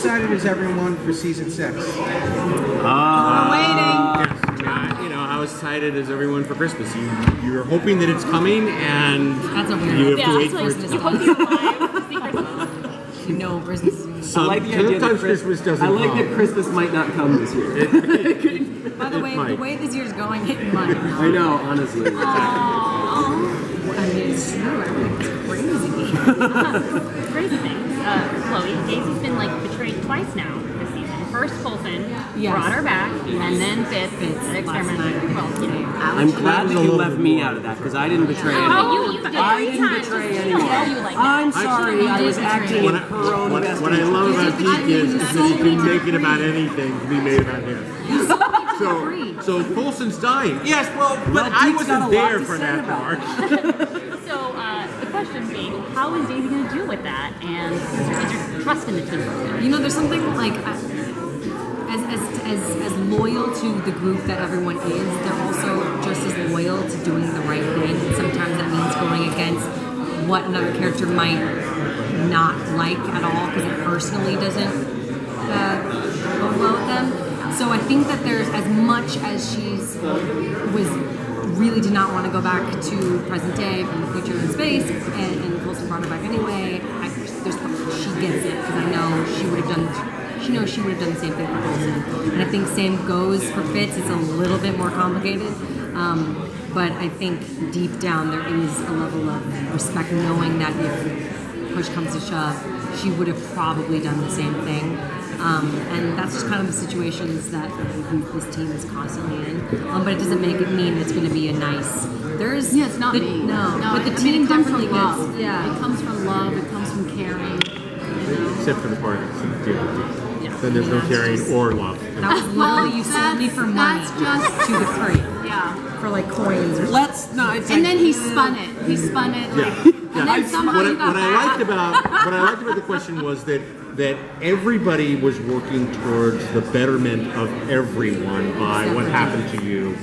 Excited is everyone for season 6? We're waiting. How excited is everyone for Christmas? You're hoping that it's coming, and that's a weird you have to wait for it. You hope you're alive to see Christmas. You know, Christmas. I like the idea that Christmas doesn't. I like come. that Christmas might not come this year. By the way this year's going, it might. I know, honestly. I mean, it's true. Everything's crazy. Crazy things. Chloe, Daisy's been betrayed twice now this season. First Colson brought her back, and then Fitz experimented. I'm glad that you left me out of that because I didn't betray anyone. I didn't betray anyone. I'm sorry, I was acting in her own best. What I love about Deke is that he can make it about anything to be made about him. So Colson's dying. Yes, but I wasn't there for that part. So the question being, how is Daisy going to deal with that? And is there trust in the team? There's something as loyal to the group that everyone is, they're also just as loyal to doing the right thing. And sometimes that means going against what another character might not like at all because it personally doesn't go well with them. So I think that there's, as much as really did not want to go back to present day from the future in space, and Colson brought her back anyway, she gets it because I know she would have done the same thing for Colson. And I think same goes for Fitz. It's a little bit more complicated. But I think deep down there is a level of respect knowing that if push comes to shove, she would have probably done the same thing. And that's just kind of the situations that this team is constantly in. But it doesn't make it mean it's going to be a nice... it's not me. No, but the team definitely love. gets... Yeah. It comes from love. It comes from caring. Except for the part that's in the then there's no caring or love. That was literally you sold me for money to the crate. Yeah. For coins or And then he spun it. He spun it. And then somehow you got what I liked about the question was that everybody was working towards the betterment of everyone by what happened to you.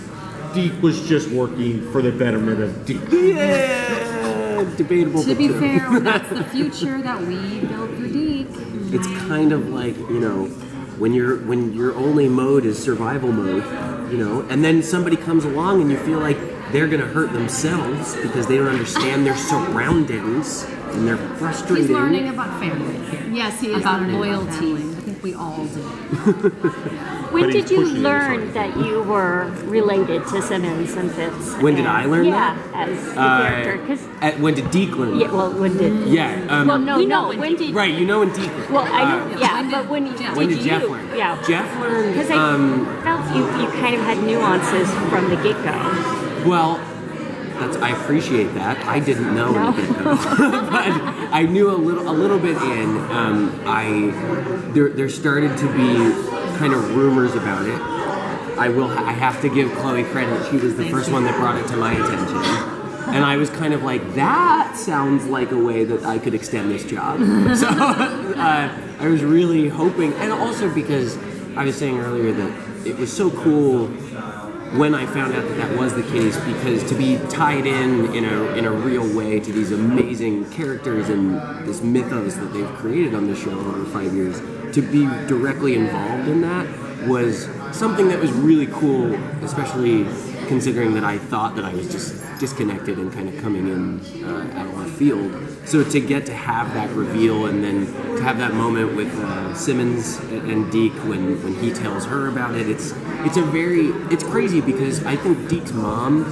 Deke was just working for the betterment of Deke. Yeah, debatable. To be fair, that's the future that we built for Deke. It's kind of like, when your only mode is survival mode, and then somebody comes along and you feel like they're going to hurt themselves because they don't understand their surroundings and they're frustrated. He's learning about family here. Yes, he is. About loyalty. I think we all do. When did you learn that you were related to Simmons and Fitz? When did I learn that? Yeah, as the character. When did Deke learn that? Yeah, when did... Yeah. When did... Right, when Deke learned. Well, I know, but when did Jeph you... learn? Yeah. Jeph learned... Because I felt you kind of had nuances from the get-go. Well... I appreciate that. I didn't know anything, but I knew a little bit in. There started to be kind of rumors about it. I have to give Chloe credit. She was the first one that brought it to my attention, and I was kind of like, that sounds like a way that I could extend this job. So I was really hoping, and also because I was saying earlier that it was so cool when I found out that was the case, because to be tied in a real way to these amazing characters and this mythos that they've created on the show over 5 years, to be directly involved in that was something that was really cool, especially considering that I thought that I was just disconnected and kind of coming in out of left field. So to get to have that reveal and then to have that moment with Simmons and Deke when he tells her about it, it's crazy because I think Deke's mom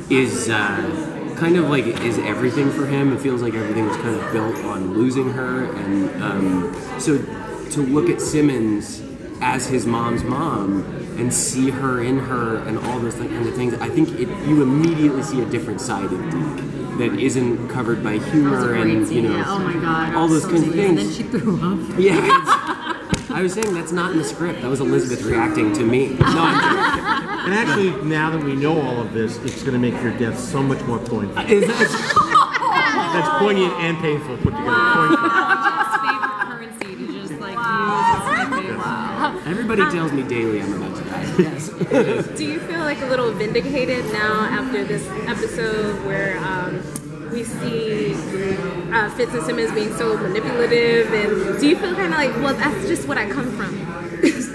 is kind of is everything for him. It feels like everything was kind of built on losing her, and so to look at Simmons as his mom's mom and see her in her and all those kind of things, I think you immediately see a different side of Deke that isn't covered by humor and oh my god, all those kinds of things. And then she threw up. Yeah, I was saying that's not in the script. That was Elizabeth reacting to me. No, I'm joking. And actually, now that we know all of this, it's going to make your death so much more poignant. That's poignant and painful put together. Jeff's favorite currency to just use. Wow. Everybody tells me daily I'm about to die. Yes. Do you feel a little vindicated now after this episode where we see Fitz and Simmons being so manipulative, and do you feel kind of like, well, that's just what I come from?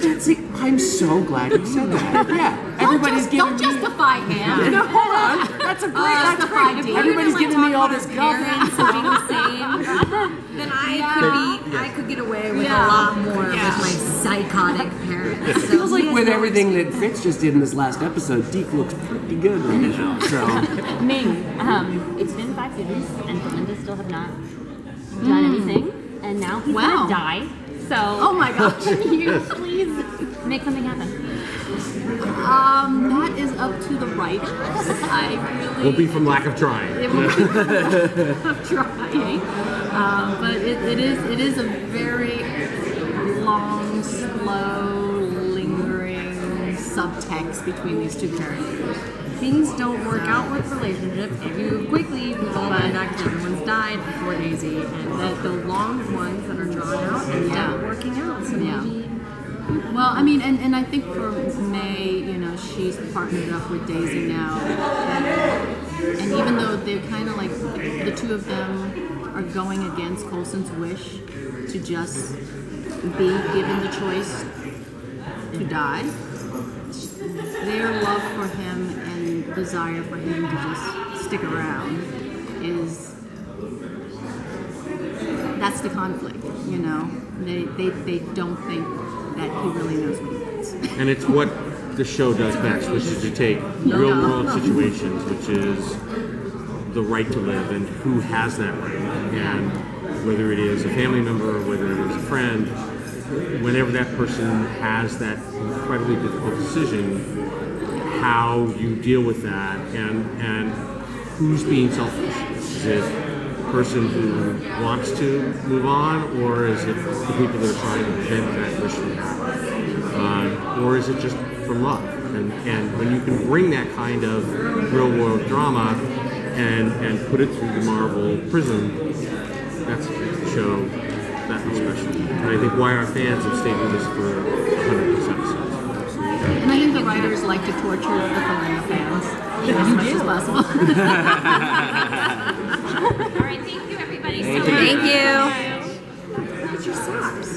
That's it. I'm so glad you said that. Yeah, everybody's Don't giving me. justify him. No, hold on. That's a great. That's great. Everybody's giving me all this parents guff. being the same, then I could get away with a lot more with my psychotic parents. It feels like with everything that Fitz just did in this last episode, Deke looks pretty good right now. So Ming, it's been 5 seasons, and Belinda still have not done anything, and now he's gonna die. So, Oh my gosh. can you please make something happen? That is up to the writers. I really Will be from lack of trying. It will be of trying, but it is a very long, slow, lingering subtext between these two characters. Things don't work out with relationships if you quickly find out because everyone's died before Daisy, and that the long ones that are drawn out end up working out. So maybe. Well, I mean, and I think for May, she's partnered up with Daisy now, and even though they're kind of like the two of them are going against Colson's wish to just be given the choice to die, their love for him and desire for him to just stick around that's the conflict, They don't think that he really knows what he wants. And it's what the show does best, which is to take real world situations, which is the right to live and who has that right, and whether it is a family member or whether it is a friend, whenever that person has that incredibly difficult decision, how you deal with that and who's being selfish. Is it the person who wants to move on, or is it the people that are trying to prevent that wish from happening? Or is it just from love? And when you can bring that kind of real world drama and put it through the Marvel prism, that's a show that much special. And I think why our fans have stayed with us for 100 episodes. And I think the writers like to torture the Belinda fans as much as possible. All right, thank you, everybody. Thank so you. much. Thank you. Look at your socks.